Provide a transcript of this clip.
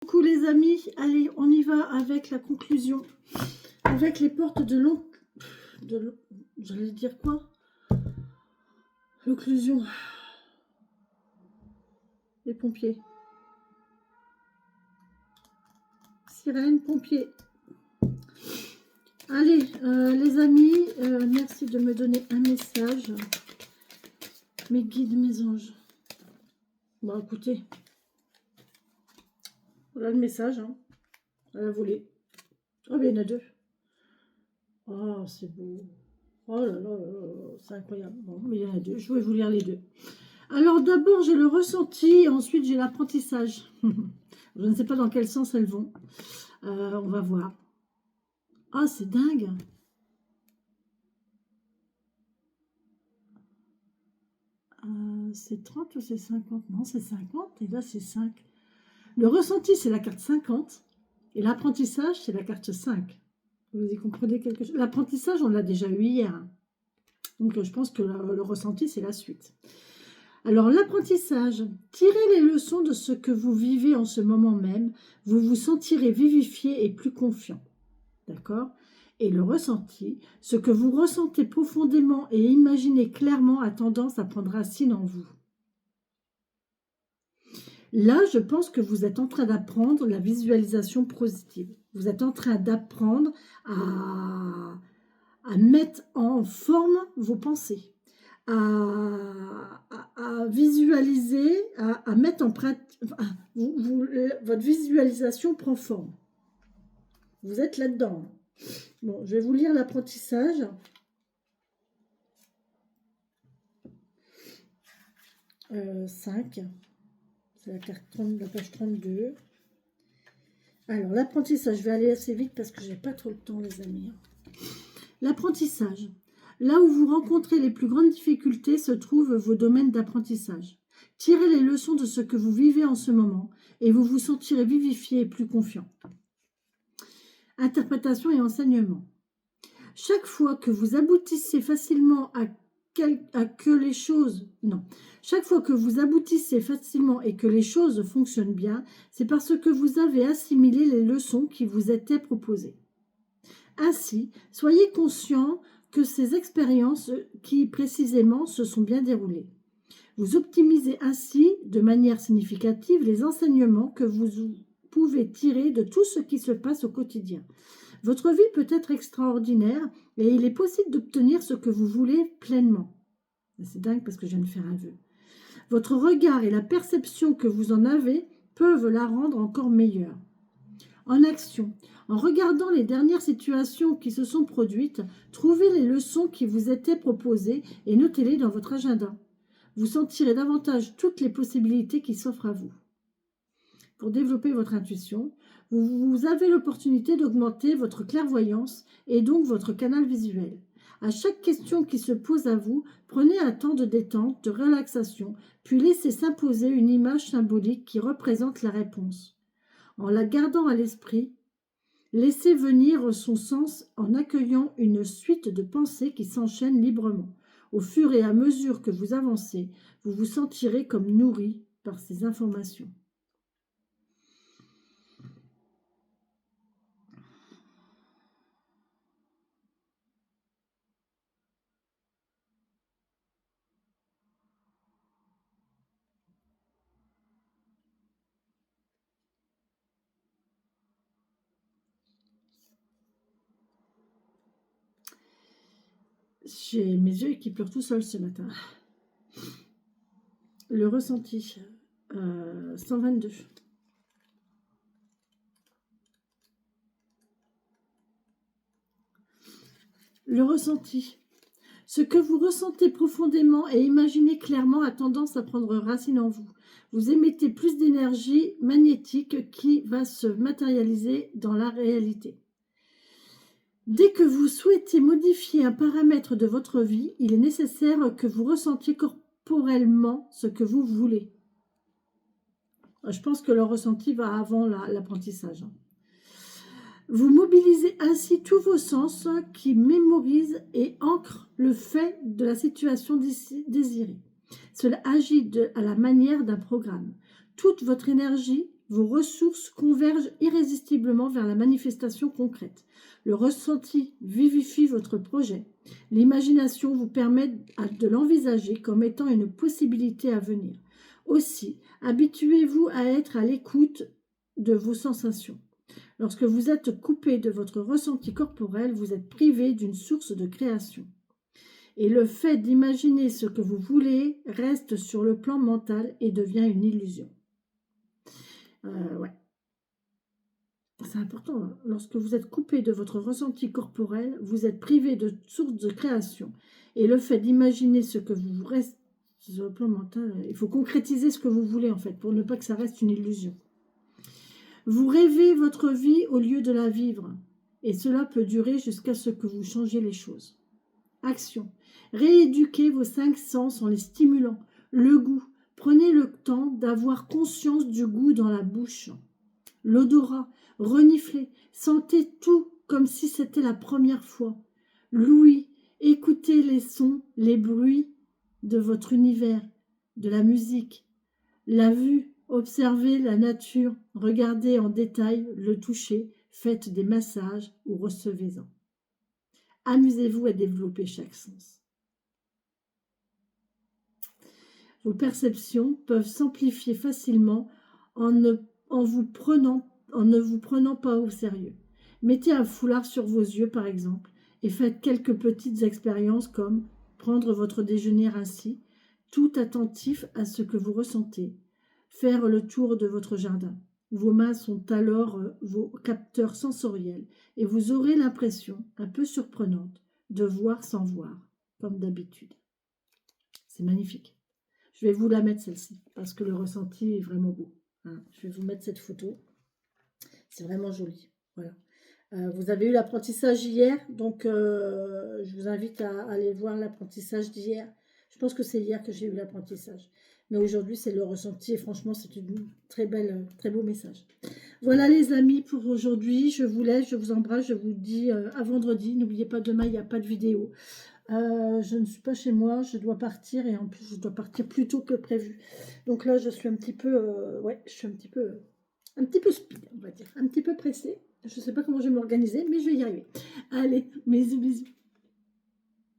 Coucou les amis, allez on y va avec la conclusion, avec les portes de j'allais dire quoi, l'occlusion, les pompiers, sirène, pompiers. Allez les amis, merci de me donner un message, mes guides, mes anges. Bon écoutez, voilà le message, hein, à la volée. Oh mais il y en a deux. Oh c'est beau. Oh là là, là, là, c'est incroyable. Bon, mais il y en a deux. Je vais vous lire les deux. Alors d'abord, j'ai le ressenti, et ensuite j'ai l'apprentissage. Je ne sais pas dans quel sens elles vont. On va voir. Ah, c'est dingue. C'est 30 ou c'est 50? Non, c'est 50 et là c'est 5. Le ressenti, c'est la carte 50 et l'apprentissage, c'est la carte 5. Vous y comprenez quelque chose? L'apprentissage, on l'a déjà eu hier. Donc je pense que le ressenti, c'est la suite. Alors l'apprentissage, tirez les leçons de ce que vous vivez en ce moment même, vous vous sentirez vivifié et plus confiant. D'accord? Et le ressenti, ce que vous ressentez profondément et imaginez clairement a tendance à prendre racine en vous. Là, je pense que vous êtes en train d'apprendre la visualisation positive. Vous êtes en train d'apprendre à mettre en forme vos pensées. À visualiser, à mettre en pratique, votre visualisation prend forme. Vous êtes là-dedans. Bon, je vais vous lire l'apprentissage. « 5, c'est la carte 30, la page 32. Alors, l'apprentissage, je vais aller assez vite parce que je n'ai pas trop le temps, les amis. L'apprentissage. Là où vous rencontrez les plus grandes difficultés se trouvent vos domaines d'apprentissage. Tirez les leçons de ce que vous vivez en ce moment et vous vous sentirez vivifié et plus confiant. Interprétation et enseignement. Chaque fois que vous aboutissez facilement chaque fois que vous aboutissez facilement et que les choses fonctionnent bien, c'est parce que vous avez assimilé les leçons qui vous étaient proposées. Ainsi, soyez conscient que ces expériences qui précisément se sont bien déroulées. Vous optimisez ainsi de manière significative les enseignements que vous pouvez tirer de tout ce qui se passe au quotidien. Votre vie peut être extraordinaire et il est possible d'obtenir ce que vous voulez pleinement. C'est dingue parce que je viens de faire un vœu. Votre regard et la perception que vous en avez peuvent la rendre encore meilleure. En action, en regardant les dernières situations qui se sont produites, trouvez les leçons qui vous étaient proposées et notez-les dans votre agenda. Vous sentirez davantage toutes les possibilités qui s'offrent à vous. Pour développer votre intuition, vous avez l'opportunité d'augmenter votre clairvoyance et donc votre canal visuel. À chaque question qui se pose à vous, prenez un temps de détente, de relaxation, puis laissez s'imposer une image symbolique qui représente la réponse. En la gardant à l'esprit, laissez venir son sens en accueillant une suite de pensées qui s'enchaînent librement. Au fur et à mesure que vous avancez, vous vous sentirez comme nourri par ces informations. J'ai mes yeux qui pleurent tout seuls ce matin. Le ressenti, 122. Le ressenti. Ce que vous ressentez profondément et imaginez clairement a tendance à prendre racine en vous. Vous émettez plus d'énergie magnétique qui va se matérialiser dans la réalité. Dès que vous souhaitez modifier un paramètre de votre vie, il est nécessaire que vous ressentiez corporellement ce que vous voulez. Je pense que le ressenti va avant l'apprentissage. Vous mobilisez ainsi tous vos sens qui mémorisent et ancrent le fait de la situation désirée. Cela agit à la manière d'un programme. Toute votre énergie vos ressources convergent irrésistiblement vers la manifestation concrète. Le ressenti vivifie votre projet. L'imagination vous permet de l'envisager comme étant une possibilité à venir. Aussi, habituez-vous à être à l'écoute de vos sensations. Lorsque vous êtes coupé de votre ressenti corporel, vous êtes privé d'une source de création. Et le fait d'imaginer ce que vous voulez reste sur le plan mental et devient une illusion. Ouais. C'est important. Hein. Lorsque vous êtes coupé de votre ressenti corporel, vous êtes privé de source de création. Et le fait d'imaginer ce que vous reste sur le plan mental, il faut concrétiser ce que vous voulez en fait, pour ne pas que ça reste une illusion. Vous rêvez votre vie au lieu de la vivre. Et cela peut durer jusqu'à ce que vous changiez les choses. Action. Rééduquez vos 5 sens en les stimulant. Le goût. Prenez le temps d'avoir conscience du goût dans la bouche. L'odorat. Reniflez. Sentez tout comme si c'était la première fois. L'ouïe. Écoutez les sons, les bruits de votre univers, de la musique. La vue. Observez la nature. Regardez en détail le toucher. Faites des massages ou recevez-en. Amusez-vous à développer chaque sens. Vos perceptions peuvent s'amplifier facilement en ne vous prenant pas au sérieux. Mettez un foulard sur vos yeux, par exemple, et faites quelques petites expériences comme prendre votre déjeuner ainsi, tout attentif à ce que vous ressentez, faire le tour de votre jardin. Vos mains sont alors vos capteurs sensoriels et vous aurez l'impression, un peu surprenante, de voir sans voir, comme d'habitude. C'est magnifique. Je vais vous la mettre celle-ci, parce que le ressenti est vraiment beau. Hein. Je vais vous mettre cette photo. C'est vraiment joli. Voilà. Vous avez eu l'apprentissage hier, donc je vous invite à aller voir l'apprentissage d'hier. Je pense que c'est hier que j'ai eu l'apprentissage. Mais aujourd'hui, c'est le ressenti et franchement, c'est une très beau message. Voilà les amis pour aujourd'hui. Je vous laisse, je vous embrasse, je vous dis à vendredi. N'oubliez pas, demain, il n'y a pas de vidéo. Je ne suis pas chez moi, je dois partir et en plus, je dois partir plus tôt que prévu. Donc là, je suis un petit peu, je suis un petit peu speed, on va dire, un petit peu pressée. Je ne sais pas comment je vais m'organiser, mais je vais y arriver. Allez, bisous, bisous.